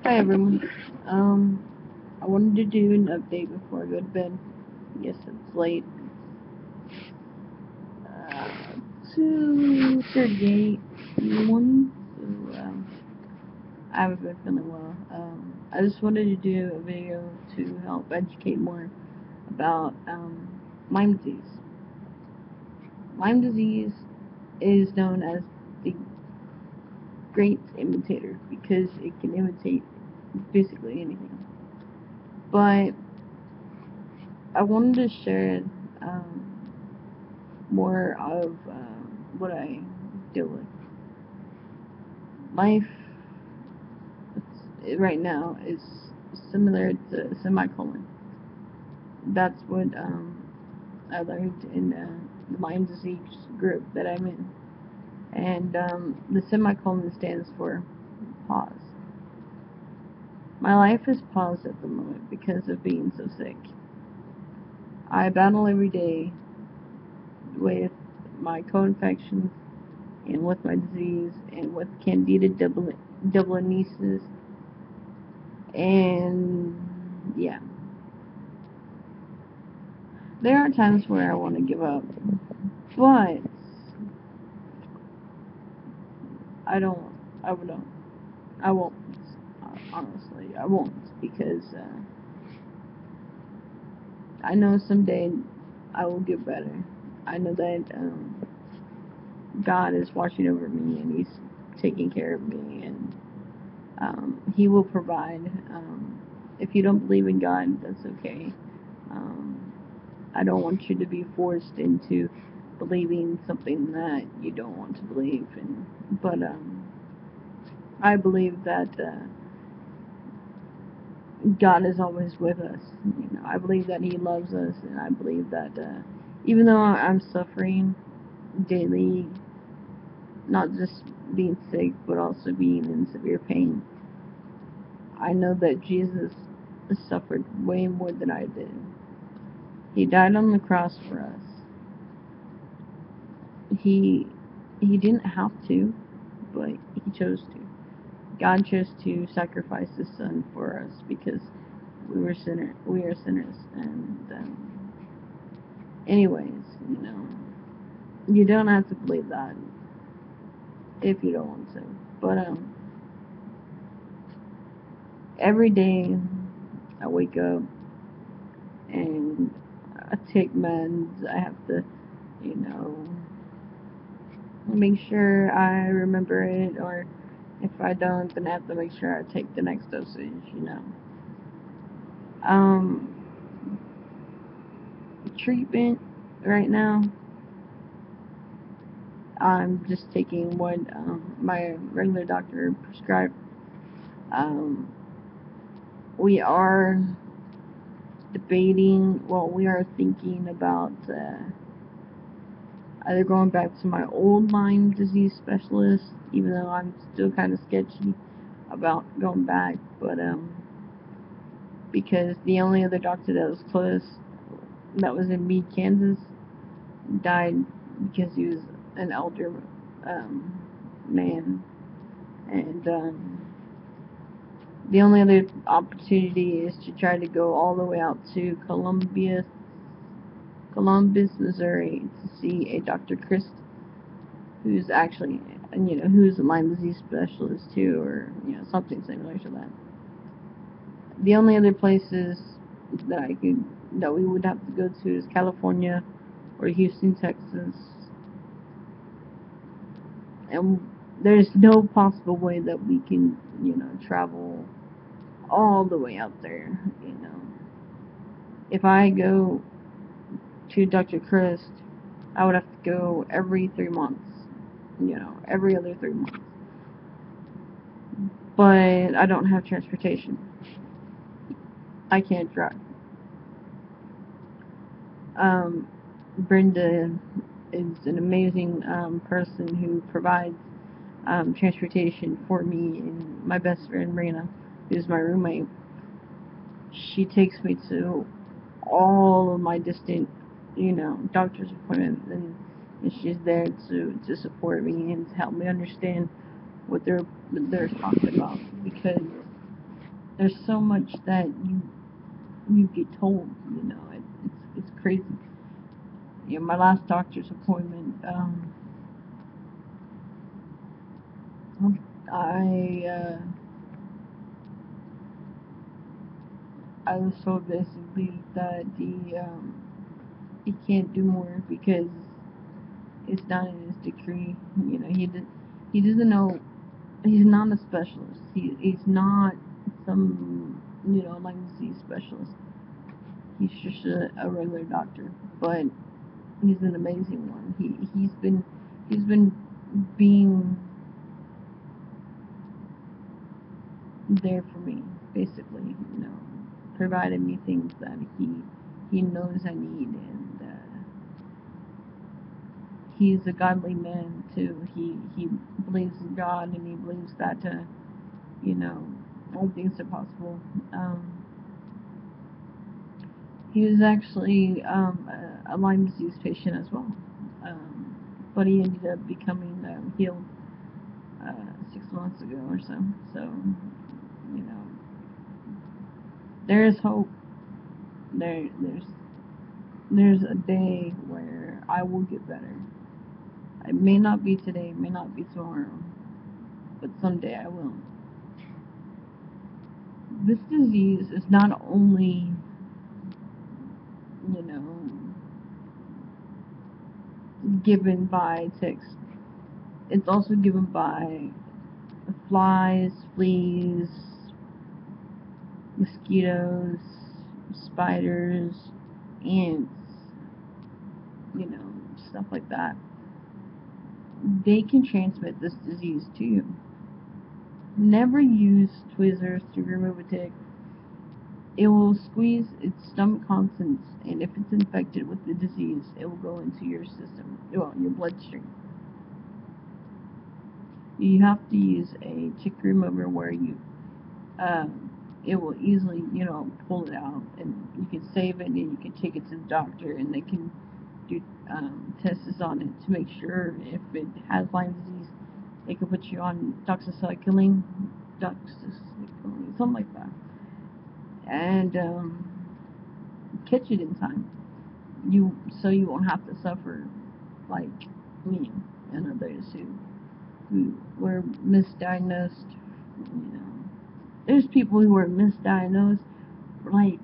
Hi everyone. I wanted to do an update before I go to bed. Yes, it's late. Uh, 2:38 in the morning. So I haven't been feeling well. I just wanted to do a video to help educate more about Lyme disease. Lyme disease is known as the great imitator because it can imitate basically anything. But I wanted to share um, more of what I deal with. Life right now is similar to semicolon. That's what I learned in the Lyme disease group that I'm in. And the semicolon stands for pause. My life is paused at the moment because of being so sick. I battle every day with my co-infections and with my disease and with candida dublonesis and yeah, there are times where I want to give up, but I don't. I don't. I won't. Honestly, I won't because I know someday I will get better. I know that God is watching over me and He's taking care of me, and He will provide. If you don't believe in God, that's okay. Um, I don't want you to be forced into believing something that you don't want to believe in. But I believe that God is always with us. I believe that He loves us, and I believe that even though I'm suffering daily, not just being sick, but also being in severe pain, I know that Jesus suffered way more than I did. He died on the cross for us. He he didn't have to, but He chose to. God chose to sacrifice His Son for us because we are sinners, and anyways, you know, you don't have to believe that if you don't want to. But every day I wake up and I take meds. I have to, you know, make sure I remember it, or if I don't, then I have to make sure I take the next dosage. Um, treatment right now. I'm just taking what my regular doctor prescribed. Um, we are debating, well, we are thinking about either going back to my old Lyme disease specialist, even though I'm still kind of sketchy about going back, but because the only other doctor that was close, that was in Meade, Kansas, died because he was an elder man, and the only other opportunity is to try to go all the way out to Columbus, Missouri, to see a Dr. Chris, who's actually, who's a Lyme disease specialist too, or something similar to that. The only other places that that we would have to go to is California or Houston, Texas, and there's no possible way that we can, travel all the way out there. If I go to Dr. Chris, I would have to go every 3 months, every other 3 months. But I don't have transportation. I can't drive. Um, Brenda is an amazing person who provides transportation for me, and my best friend Marina, who's my roommate, she takes me to all of my distant, doctor's appointments, and she's there to support me and to help me understand what they're talking about, because there's so much that you get told. It's crazy. My last doctor's appointment, I uh, I was told basically that he can't do more because it's not in his decree. He doesn't know. He's not a specialist. He's not some Lyme disease specialist. He's just a regular doctor, but he's an amazing one. He's been being there for me, basically. Provided me things that he knows I need, and he's a godly man too. He believes in God, and he believes that you know all things are possible. He was actually a Lyme disease patient as well, but he ended up becoming healed 6 months ago or so. So you know there is hope. There's a day where I will get better. It may not be today, it may not be tomorrow, but someday I will. This disease is not only, you know, given by ticks, it's also given by flies, fleas, mosquitoes, spiders, ants, stuff like that. They can transmit this disease to you. Never use tweezers to remove a tick. It will squeeze its stomach contents, and if it's infected with the disease, it will go into your system, well, your bloodstream. You have to use a tick remover where it will easily, pull it out, and you can save it, and you can take it to the doctor, and they can do tests on it to make sure if it has Lyme disease. They can put you on doxycycline, something like that, and catch it in time. You won't have to suffer like me and others who were misdiagnosed. There's people who were misdiagnosed for like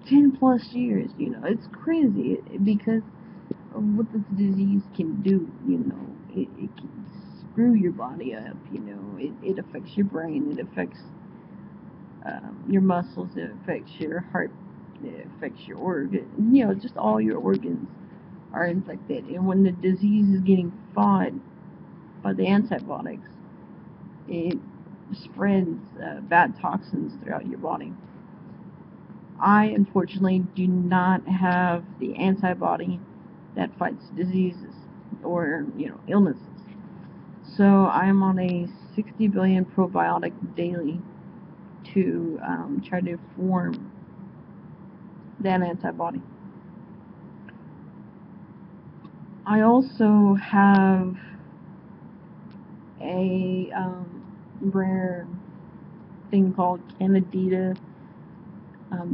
10 plus years. It's crazy because of what this disease can do. It can screw your body up. It affects your brain. It affects your muscles. It affects your heart. It affects your organ. Just all your organs are infected. And when the disease is getting fought by the antibiotics, it spreads bad toxins throughout your body. I unfortunately do not have the antibody that fights diseases or illnesses. So I'm on a 60 billion probiotic daily to try to form that antibody. I also have a rare thing called Candida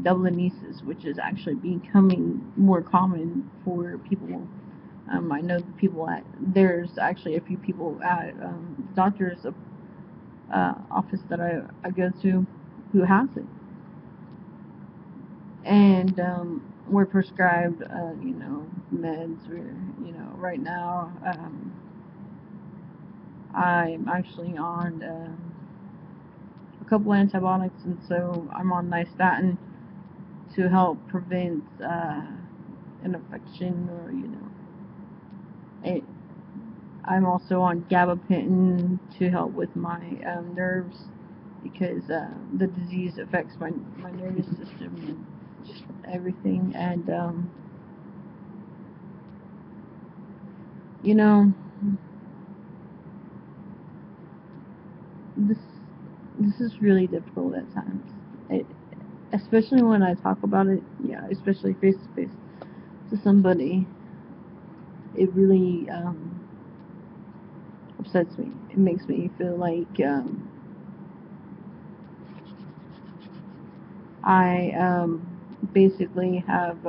dubliniensis, which is actually becoming more common for people. I know the people there's actually a few people at doctor's office that I go to who has it, and we're prescribed meds. Right now I'm actually on a couple antibiotics, and so I'm on nystatin to help prevent an infection, or it, I'm also on gabapentin to help with my nerves, because the disease affects my nervous system and just everything. And you know this this is really difficult at times, especially when I talk about it. Yeah, especially face to face to somebody. It really upsets me. It makes me feel like I basically have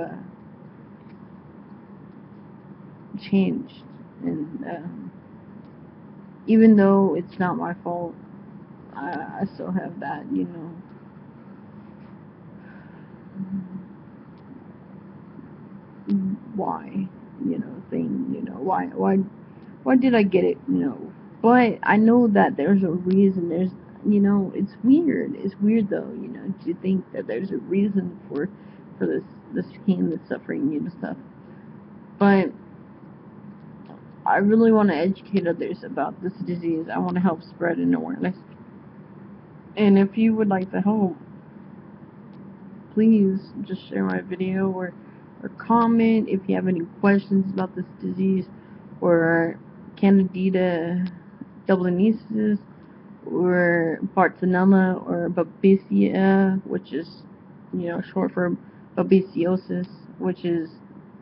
changed, and even though it's not my fault, I still have that, why, thing, why did I get it, But I know that there's a reason. It's weird. It's weird though, to think that there's a reason for this pain, this suffering, stuff. But I really want to educate others about this disease. I want to help spread an awareness. And if you would like to help, please just share my video or comment if you have any questions about this disease or Candida dublonesis or Bartonella or Babesia, which is short for babesiosis, which is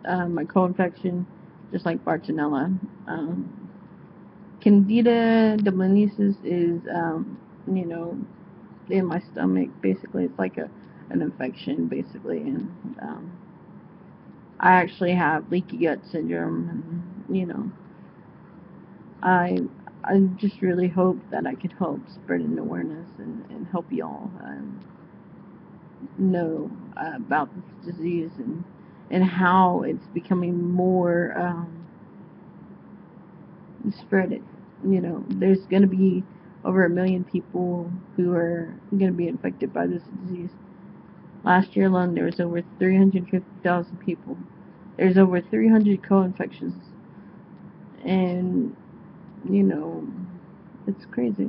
a co-infection just like Bartonella. Candida dublonesis is you know in my stomach. Basically, it's like an infection, basically, and I actually have leaky gut syndrome, and I I just really hope that I could help spread an awareness and help y'all know about this disease and how it's becoming more spread. It. There's going to be over 1 million people who are going to be infected by this disease. Last year alone, there was over 350,000 people. There's over 300 co-infections, and you know, it's crazy.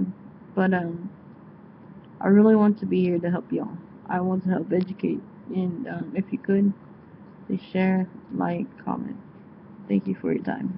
But I really want to be here to help y'all. I want to help educate, and if you could, please share, like, comment. Thank you for your time.